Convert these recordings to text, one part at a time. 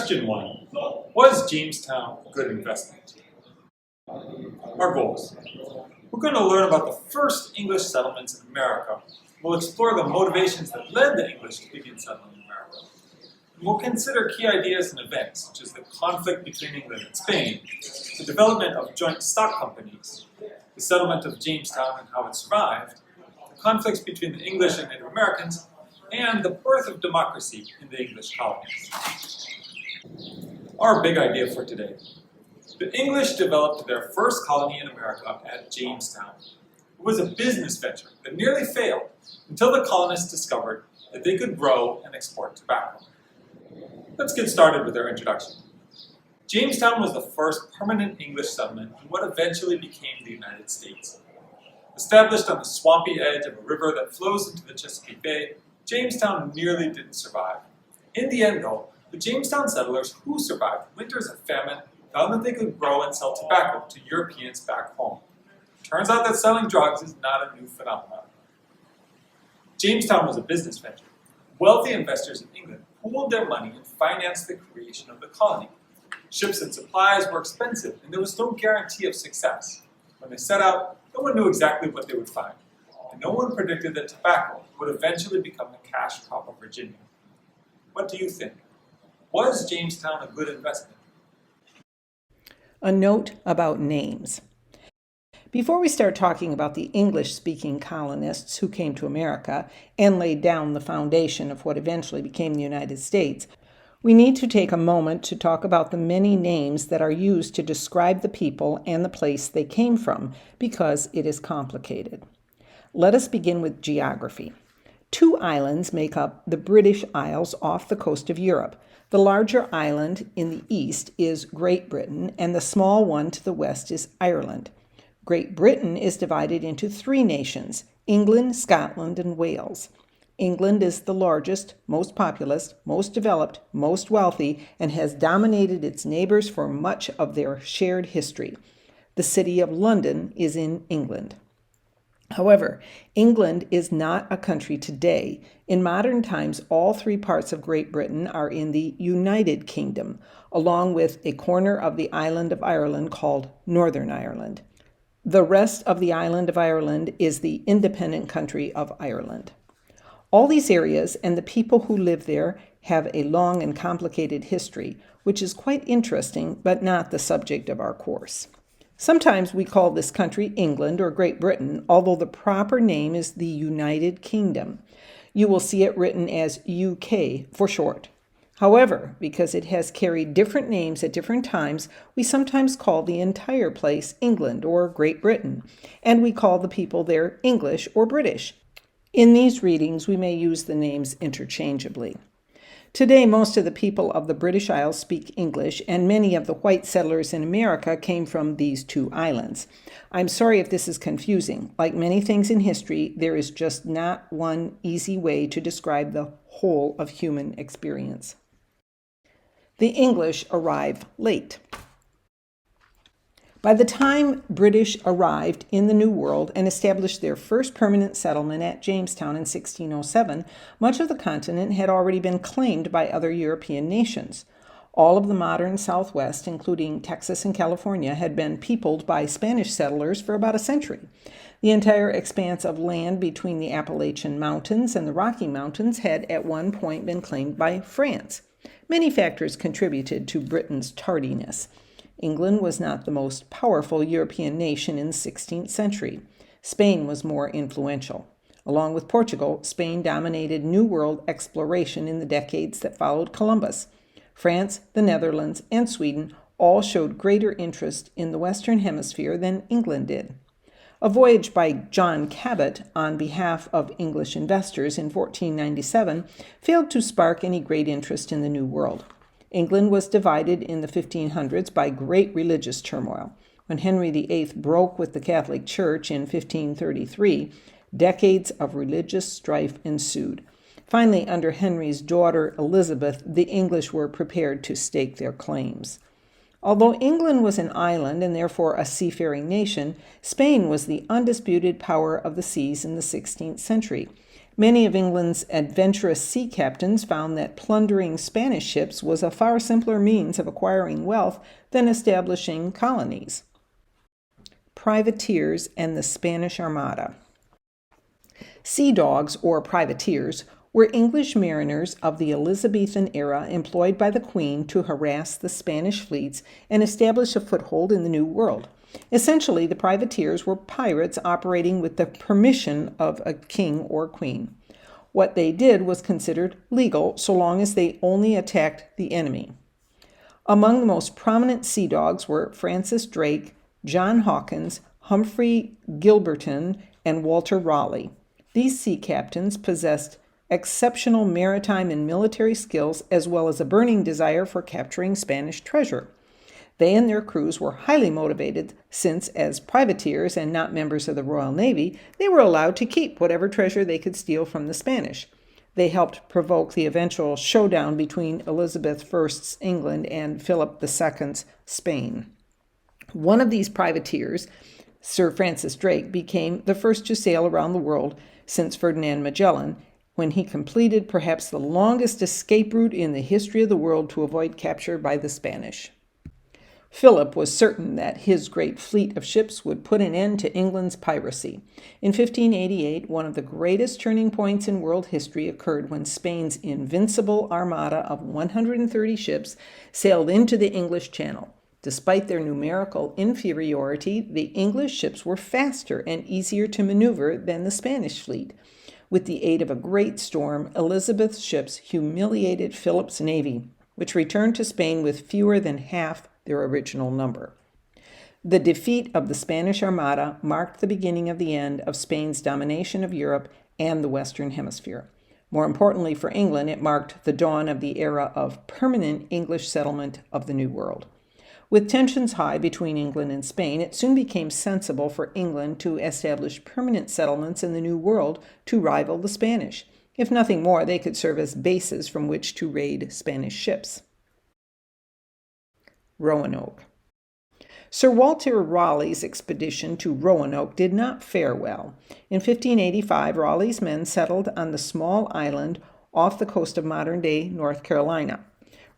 Question 1. Was Jamestown a good investment? Our goals. We're going to learn about the first English settlements in America. We'll explore the motivations that led the English to begin settling in America. And we'll consider key ideas and events, such as the conflict between England and Spain, the development of joint stock companies, the settlement of Jamestown and how it survived, the conflicts between the English and Native Americans, and the birth of democracy in the English colonies. Our big idea for today. The English developed their first colony in America at Jamestown. It was a business venture that nearly failed until the colonists discovered that they could grow and export tobacco. Let's get started with our introduction. Jamestown was the first permanent English settlement in what eventually became the United States. Established on the swampy edge of a river that flows into the Chesapeake Bay, Jamestown nearly didn't survive. In the end, though, the Jamestown settlers who survived winters of famine found that they could grow and sell tobacco to Europeans back home. Turns out that selling drugs is not a new phenomenon. Jamestown was a business venture. Wealthy investors in England pooled their money and financed the creation of the colony. Ships and supplies were expensive, and there was no guarantee of success. When they set out, no one knew exactly what they would find, and no one predicted that tobacco would eventually become the cash crop of Virginia. What do you think? Was Jamestown a good investment? A note about names. Before we start talking about the English-speaking colonists who came to America and laid down the foundation of what eventually became the United States, we need to take a moment to talk about the many names that are used to describe the people and the place they came from, because it is complicated. Let us begin with geography. 2 islands make up the British Isles off the coast of Europe. The larger island in the east is Great Britain, and the small one to the west is Ireland. Great Britain is divided into 3 nations: England, Scotland, and Wales. England is the largest, most populous, most developed, most wealthy, and has dominated its neighbors for much of their shared history. The city of London is in England. However, England is not a country today. In modern times, all 3 parts of Great Britain are in the United Kingdom, along with a corner of the island of Ireland called Northern Ireland. The rest of the island of Ireland is the independent country of Ireland. All these areas and the people who live there have a long and complicated history, which is quite interesting, but not the subject of our course. Sometimes we call this country England or Great Britain, although the proper name is the United Kingdom. You will see it written as UK for short. However, because it has carried different names at different times, we sometimes call the entire place England or Great Britain, and we call the people there English or British. In these readings, we may use the names interchangeably. Today, most of the people of the British Isles speak English, and many of the white settlers in America came from these 2 islands. I'm sorry if this is confusing. Like many things in history, there is just not one easy way to describe the whole of human experience. The English arrive late. By the time British arrived in the New World and established their first permanent settlement at Jamestown in 1607, much of the continent had already been claimed by other European nations. All of the modern Southwest, including Texas and California, had been peopled by Spanish settlers for about a century. The entire expanse of land between the Appalachian Mountains and the Rocky Mountains had at one point been claimed by France. Many factors contributed to Britain's tardiness. England was not the most powerful European nation in the 16th century. Spain was more influential. Along with Portugal, Spain dominated New World exploration in the decades that followed Columbus. France, the Netherlands, and Sweden all showed greater interest in the Western Hemisphere than England did. A voyage by John Cabot on behalf of English investors in 1497 failed to spark any great interest in the New World. England was divided in the 1500s by great religious turmoil. When Henry VIII broke with the Catholic Church in 1533, decades of religious strife ensued. Finally, under Henry's daughter Elizabeth, the English were prepared to stake their claims. Although England was an island and therefore a seafaring nation, Spain was the undisputed power of the seas in the 16th century. Many of England's adventurous sea captains found that plundering Spanish ships was a far simpler means of acquiring wealth than establishing colonies. Privateers and the Spanish Armada. Sea dogs, or privateers, were English mariners of the Elizabethan era employed by the Queen to harass the Spanish fleets and establish a foothold in the New World. Essentially, the privateers were pirates operating with the permission of a king or queen. What they did was considered legal so long as they only attacked the enemy. Among the most prominent sea dogs were Francis Drake, John Hawkins, Humphrey Gilberton, and Walter Raleigh. These sea captains possessed exceptional maritime and military skills as well as a burning desire for capturing Spanish treasure. They and their crews were highly motivated since, as privateers and not members of the Royal Navy, they were allowed to keep whatever treasure they could steal from the Spanish. They helped provoke the eventual showdown between Elizabeth I's England and Philip II's Spain. One of these privateers, Sir Francis Drake, became the first to sail around the world since Ferdinand Magellan, when he completed perhaps the longest escape route in the history of the world to avoid capture by the Spanish. Philip was certain that his great fleet of ships would put an end to England's piracy. In 1588, one of the greatest turning points in world history occurred when Spain's invincible armada of 130 ships sailed into the English Channel. Despite their numerical inferiority, the English ships were faster and easier to maneuver than the Spanish fleet. With the aid of a great storm, Elizabeth's ships humiliated Philip's navy, which returned to Spain with fewer than half their original number. The defeat of the Spanish Armada marked the beginning of the end of Spain's domination of Europe and the Western Hemisphere. More importantly for England, it marked the dawn of the era of permanent English settlement of the New World. With tensions high between England and Spain, it soon became sensible for England to establish permanent settlements in the New World to rival the Spanish. If nothing more, they could serve as bases from which to raid Spanish ships. Roanoke. Sir Walter Raleigh's expedition to Roanoke did not fare well. In 1585, Raleigh's men settled on the small island off the coast of modern-day North Carolina.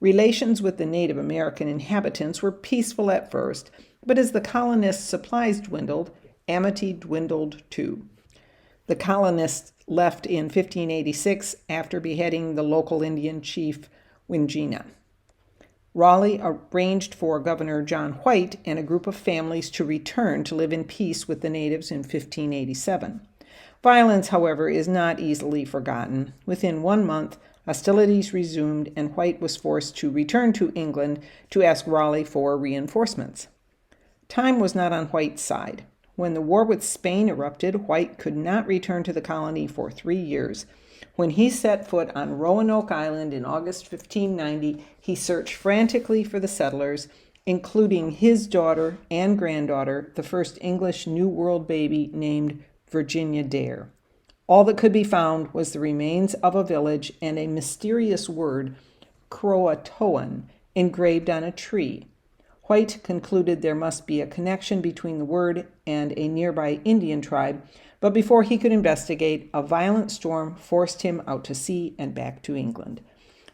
Relations with the Native American inhabitants were peaceful at first, but as the colonists' supplies dwindled, amity dwindled too. The colonists left in 1586 after beheading the local Indian chief Wingina. Raleigh arranged for Governor John White and a group of families to return to live in peace with the natives in 1587. Violence, however, is not easily forgotten. Within 1 month, hostilities resumed, and White was forced to return to England to ask Raleigh for reinforcements. Time was not on White's side. When the war with Spain erupted, White could not return to the colony for 3 years. When he set foot on Roanoke Island in August 1590, he searched frantically for the settlers, including his daughter and granddaughter, the first English New World baby named Virginia Dare. All that could be found was the remains of a village and a mysterious word, Croatoan, engraved on a tree. White concluded there must be a connection between the word and a nearby Indian tribe, but before he could investigate, a violent storm forced him out to sea and back to England.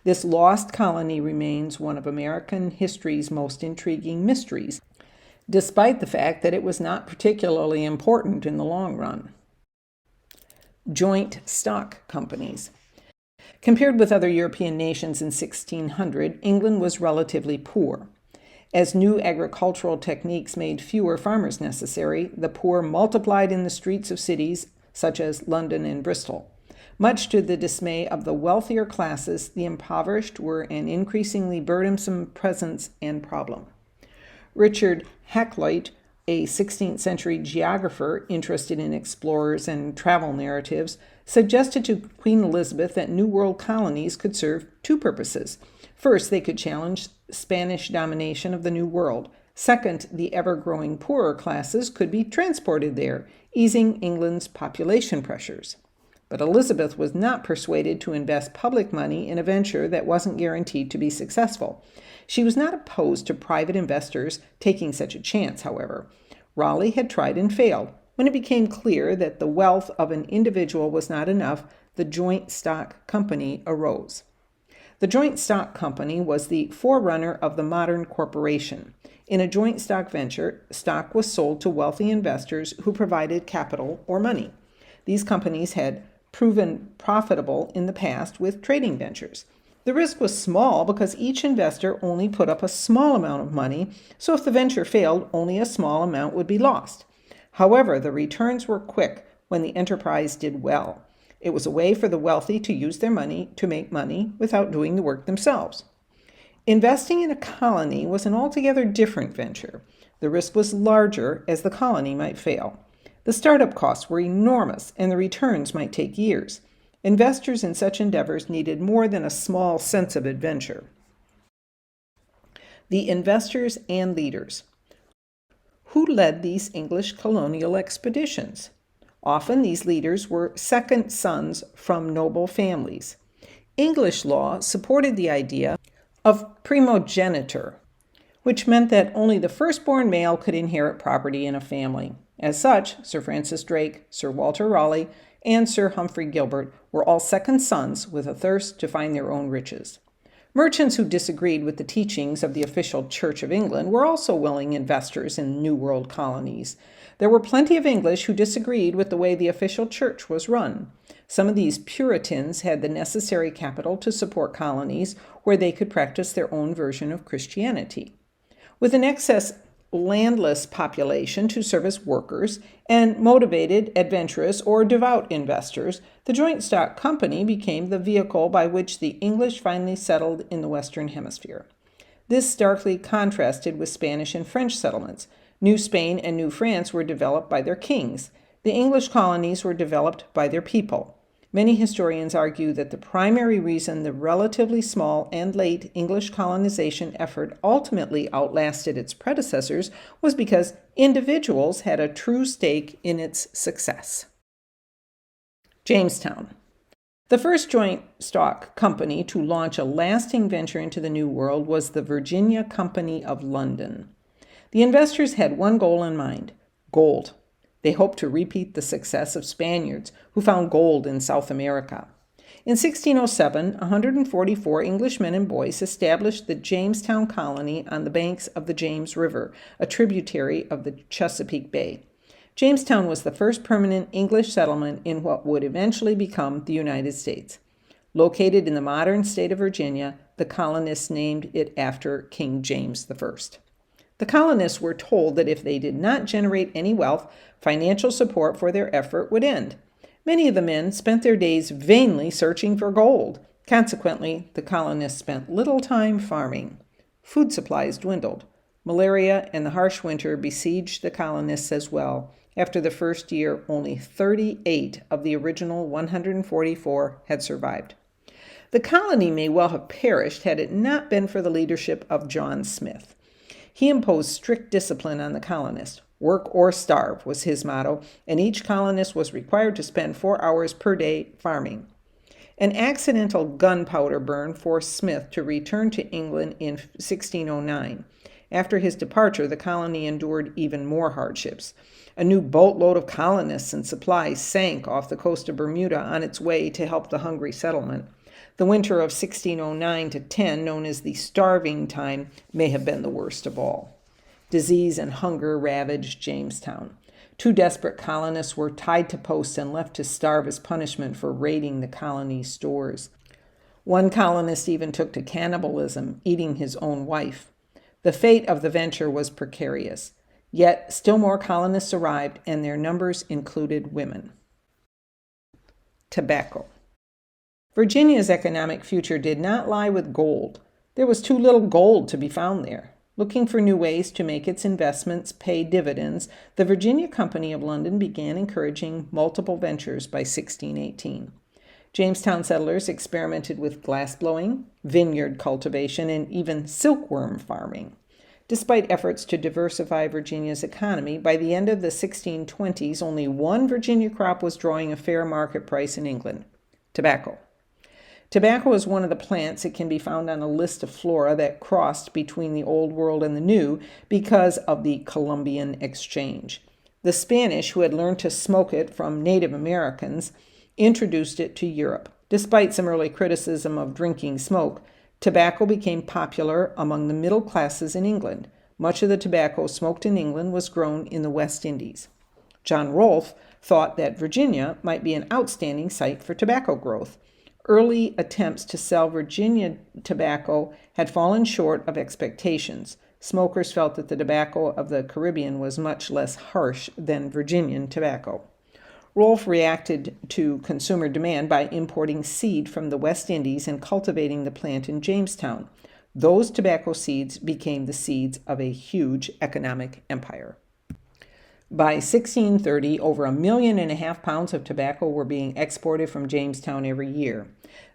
This lost colony remains one of American history's most intriguing mysteries, despite the fact that it was not particularly important in the long run. Joint stock companies. Compared with other European nations in 1600, England was relatively poor. As new agricultural techniques made fewer farmers necessary, the poor multiplied in the streets of cities such as London and Bristol. Much to the dismay of the wealthier classes, the impoverished were an increasingly burdensome presence and problem. Richard Hakluyt, a 16th century geographer interested in explorers and travel narratives, suggested to Queen Elizabeth that New World colonies could serve two purposes. First, they could challenge Spanish domination of the New World. Second, the ever-growing poorer classes could be transported there, easing England's population pressures. But Elizabeth was not persuaded to invest public money in a venture that wasn't guaranteed to be successful. She was not opposed to private investors taking such a chance, however. Raleigh had tried and failed. When it became clear that the wealth of an individual was not enough, the joint stock company arose. The joint stock company was the forerunner of the modern corporation. In a joint stock venture, stock was sold to wealthy investors who provided capital or money. These companies had proven profitable in the past with trading ventures. The risk was small because each investor only put up a small amount of money, so if the venture failed, only a small amount would be lost. However, the returns were quick when the enterprise did well. It was a way for the wealthy to use their money to make money without doing the work themselves. Investing in a colony was an altogether different venture. The risk was larger as the colony might fail. The startup costs were enormous and the returns might take years. Investors in such endeavors needed more than a small sense of adventure. The investors and leaders. Who led these English colonial expeditions? Often these leaders were second sons from noble families. English law supported the idea of primogeniture, which meant that only the firstborn male could inherit property in a family. As such, Sir Francis Drake, Sir Walter Raleigh, and Sir Humphrey Gilbert were all second sons with a thirst to find their own riches. Merchants who disagreed with the teachings of the official Church of England were also willing investors in New World colonies. There were plenty of English who disagreed with the way the official church was run. Some of these Puritans had the necessary capital to support colonies where they could practice their own version of Christianity. With an excess landless population to serve as workers and motivated, adventurous, or devout investors, the joint stock company became the vehicle by which the English finally settled in the Western Hemisphere. This starkly contrasted with Spanish and French settlements. New Spain and New France were developed by their kings. The English colonies were developed by their people. Many historians argue that the primary reason the relatively small and late English colonization effort ultimately outlasted its predecessors was because individuals had a true stake in its success. Jamestown. The first joint stock company to launch a lasting venture into the New World was the Virginia Company of London. The investors had one goal in mind: gold. They hoped to repeat the success of Spaniards who found gold in South America. In 1607, 144 Englishmen and boys established the Jamestown colony on the banks of the James River, a tributary of the Chesapeake Bay. Jamestown was the first permanent English settlement in what would eventually become the United States. Located in the modern state of Virginia, the colonists named it after King James I. The colonists were told that if they did not generate any wealth, financial support for their effort would end. Many of the men spent their days vainly searching for gold. Consequently, the colonists spent little time farming. Food supplies dwindled. Malaria and the harsh winter besieged the colonists as well. After the first year, only 38 of the original 144 had survived. The colony may well have perished had it not been for the leadership of John Smith. He imposed strict discipline on the colonists. Work or starve was his motto, and each colonist was required to spend 4 hours per day farming. An accidental gunpowder burn forced Smith to return to England in 1609. After his departure, the colony endured even more hardships. A new boatload of colonists and supplies sank off the coast of Bermuda on its way to help the hungry settlement. The winter of 1609 to 10, known as the Starving Time, may have been the worst of all. Disease and hunger ravaged Jamestown. 2 desperate colonists were tied to posts and left to starve as punishment for raiding the colony's stores. One colonist even took to cannibalism, eating his own wife. The fate of the venture was precarious. Yet still more colonists arrived, and their numbers included women. Tobacco. Virginia's economic future did not lie with gold. There was too little gold to be found there. Looking for new ways to make its investments pay dividends, the Virginia Company of London began encouraging multiple ventures by 1618. Jamestown settlers experimented with glassblowing, vineyard cultivation, and even silkworm farming. Despite efforts to diversify Virginia's economy, by the end of the 1620s, only one Virginia crop was drawing a fair market price in England: tobacco. Tobacco is one of the plants that can be found on a list of flora that crossed between the Old World and the New because of the Columbian Exchange. The Spanish, who had learned to smoke it from Native Americans, introduced it to Europe. Despite some early criticism of drinking smoke, tobacco became popular among the middle classes in England. Much of the tobacco smoked in England was grown in the West Indies. John Rolfe thought that Virginia might be an outstanding site for tobacco growth. Early attempts to sell Virginia tobacco had fallen short of expectations. Smokers felt that the tobacco of the Caribbean was much less harsh than Virginian tobacco. Rolfe reacted to consumer demand by importing seed from the West Indies and cultivating the plant in Jamestown. Those tobacco seeds became the seeds of a huge economic empire. By 1630, over 1.5 million pounds of tobacco were being exported from Jamestown every year.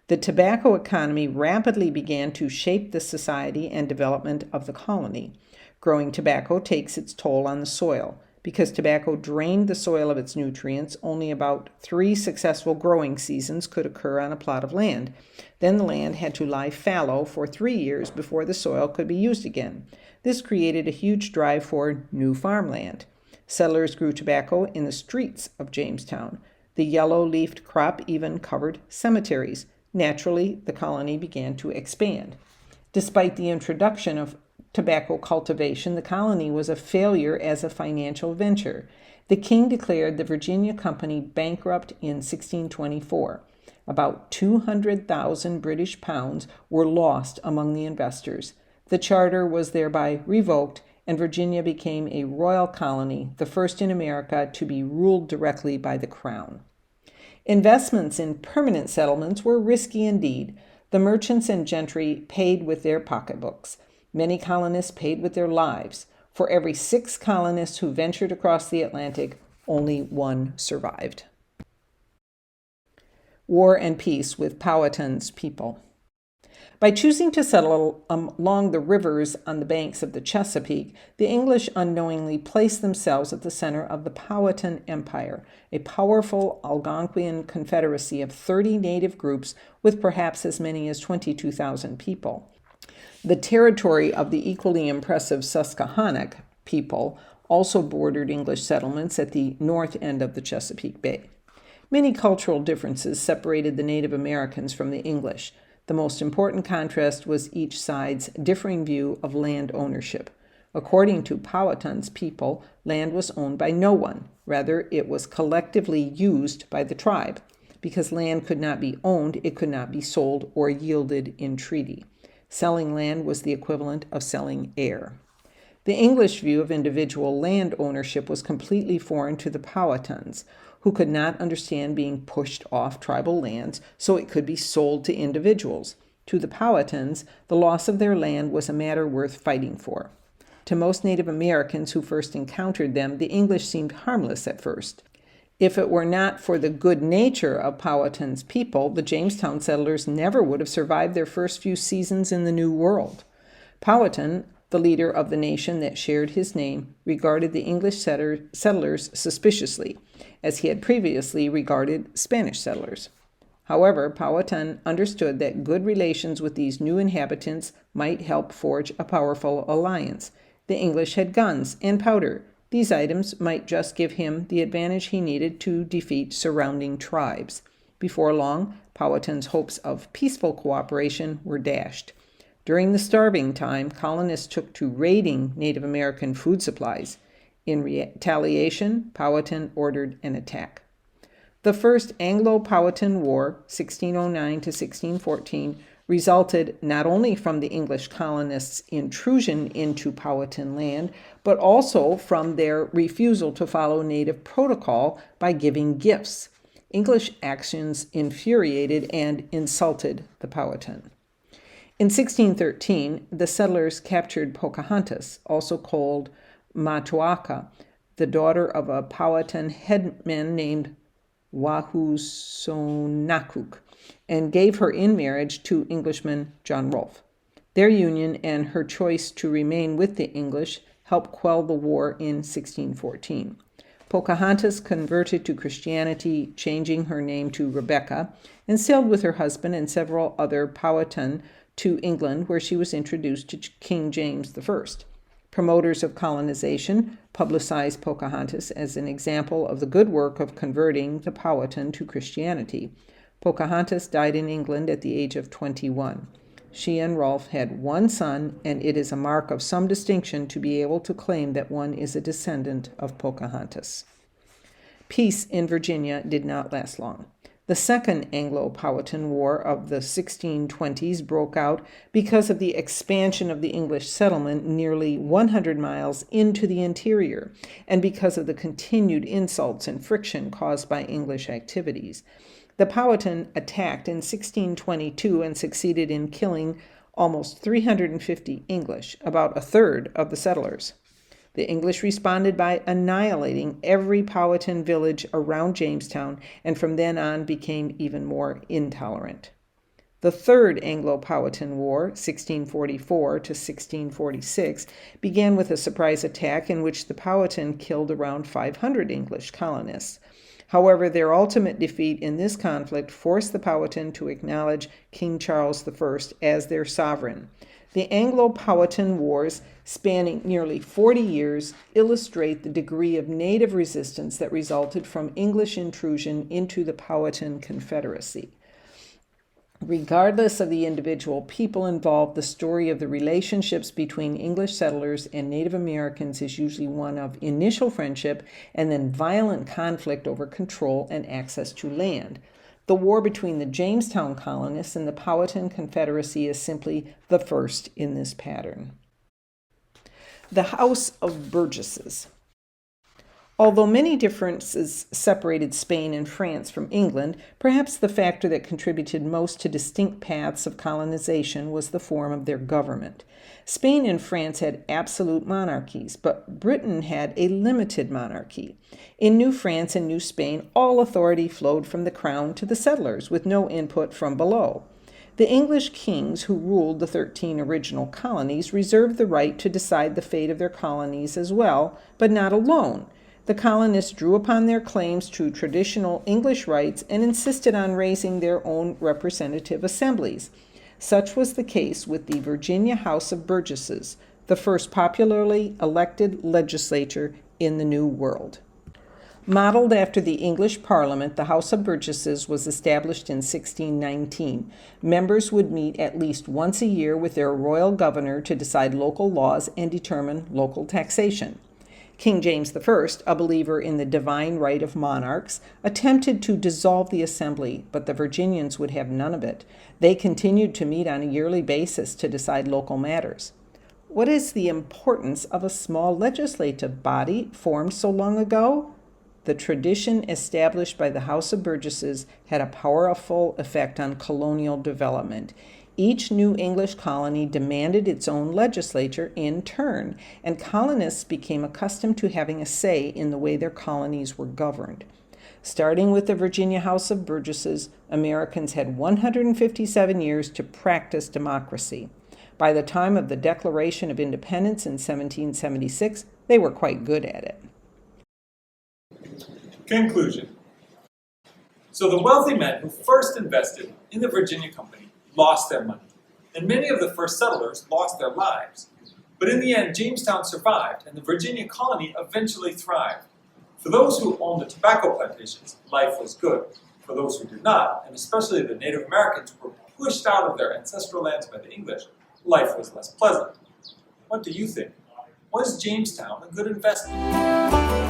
The tobacco economy rapidly began to shape the society and development of the colony. Growing tobacco takes its toll on the soil. Because tobacco drained the soil of its nutrients, only about 3 successful growing seasons could occur on a plot of land. Then the land had to lie fallow for 3 years before the soil could be used again. This created a huge drive for new farmland. Settlers grew tobacco in the streets of Jamestown. The yellow-leafed crop even covered cemeteries. Naturally, the colony began to expand. Despite the introduction of tobacco cultivation, the colony was a failure as a financial venture. The king declared the Virginia Company bankrupt in 1624. About 200,000 British pounds were lost among the investors. The charter was thereby revoked, and Virginia became a royal colony, the first in America to be ruled directly by the crown. Investments in permanent settlements were risky indeed. The merchants and gentry paid with their pocketbooks. Many colonists paid with their lives. For every 6 colonists who ventured across the Atlantic, only 1 survived. War and Peace with Powhatan's people. By choosing to settle along the rivers on the banks of the Chesapeake, the English unknowingly placed themselves at the center of the Powhatan Empire, a powerful Algonquian confederacy of 30 native groups with perhaps as many as 22,000 people. The territory of the equally impressive Susquehannock people also bordered English settlements at the north end of the Chesapeake Bay. Many cultural differences separated the Native Americans from the English. The most important contrast was each side's differing view of land ownership. According to Powhatan's people, land was owned by no one. Rather, it was collectively used by the tribe. Because land could not be owned, it could not be sold or yielded in treaty. Selling land was the equivalent of selling air. The English view of individual land ownership was completely foreign to the Powhatans, who could not understand being pushed off tribal lands so it could be sold to individuals. To the Powhatans, the loss of their land was a matter worth fighting for. To most Native Americans who first encountered them, the English seemed harmless at first. If it were not for the good nature of Powhatan's people, the Jamestown settlers never would have survived their first few seasons in the New World. Powhatan, the leader of the nation that shared his name, regarded the English settlers suspiciously, as he had previously regarded Spanish settlers. However, Powhatan understood that good relations with these new inhabitants might help forge a powerful alliance. The English had guns and powder. These items might just give him the advantage he needed to defeat surrounding tribes. Before long, Powhatan's hopes of peaceful cooperation were dashed. During the starving time, colonists took to raiding Native American food supplies. In retaliation, Powhatan ordered an attack. The First Anglo-Powhatan War, 1609 to 1614, resulted not only from the English colonists' intrusion into Powhatan land, but also from their refusal to follow native protocol by giving gifts. English actions infuriated and insulted the Powhatan. In 1613, the settlers captured Pocahontas, also called Matoaka, the daughter of a Powhatan headman named Wahusonakuk, and gave her in marriage to Englishman John Rolfe. Their union and her choice to remain with the English helped quell the war in 1614. Pocahontas converted to Christianity, changing her name to Rebecca, and sailed with her husband and several other Powhatan to England, where she was introduced to King James I. Promoters of colonization publicized Pocahontas as an example of the good work of converting the Powhatan to Christianity. Pocahontas died in England at the age of 21. She and Rolfe had one son, and it is a mark of some distinction to be able to claim that one is a descendant of Pocahontas. Peace in Virginia did not last long. The Second Anglo-Powhatan War of the 1620s broke out because of the expansion of the English settlement nearly 100 miles into the interior, and because of the continued insults and friction caused by English activities. The Powhatan attacked in 1622 and succeeded in killing almost 350 English, about a third of the settlers. The English responded by annihilating every Powhatan village around Jamestown, and from then on became even more intolerant. The Third Anglo-Powhatan War, 1644 to 1646, began with a surprise attack in which the Powhatan killed around 500 English colonists. However, their ultimate defeat in this conflict forced the Powhatan to acknowledge King Charles I as their sovereign. The Anglo-Powhatan Wars, spanning nearly 40 years, illustrate the degree of native resistance that resulted from English intrusion into the Powhatan Confederacy. Regardless of the individual people involved, the story of the relationships between English settlers and Native Americans is usually one of initial friendship and then violent conflict over control and access to land. The war between the Jamestown colonists and the Powhatan Confederacy is simply the first in this pattern. The House of Burgesses. Although many differences separated Spain and France from England, perhaps the factor that contributed most to distinct paths of colonization was the form of their government. Spain and France had absolute monarchies, but Britain had a limited monarchy. In New France and New Spain, all authority flowed from the crown to the settlers, with no input from below. The English kings who ruled the 13 original colonies reserved the right to decide the fate of their colonies as well, but not alone. The colonists drew upon their claims to traditional English rights and insisted on raising their own representative assemblies. Such was the case with the Virginia House of Burgesses, the first popularly elected legislature in the New World. Modeled after the English Parliament, the House of Burgesses was established in 1619. Members would meet at least once a year with their royal governor to decide local laws and determine local taxation. King James I, a believer in the divine right of monarchs, attempted to dissolve the assembly, but the Virginians would have none of it. They continued to meet on a yearly basis to decide local matters. What is the importance of a small legislative body formed so long ago? The tradition established by the House of Burgesses had a powerful effect on colonial development. Each new English colony demanded its own legislature in turn, and colonists became accustomed to having a say in the way their colonies were governed. Starting with the Virginia House of Burgesses, Americans had 157 years to practice democracy. By the time of the Declaration of Independence in 1776, they were quite good at it. Conclusion. So the wealthy men who first invested in the Virginia Company lost their money, and many of the first settlers lost their lives. But in the end, Jamestown survived, and the Virginia colony eventually thrived. For those who owned the tobacco plantations, life was good. For those who did not, and especially the Native Americans who were pushed out of their ancestral lands by the English, life was less pleasant. What do you think? Was Jamestown a good investment?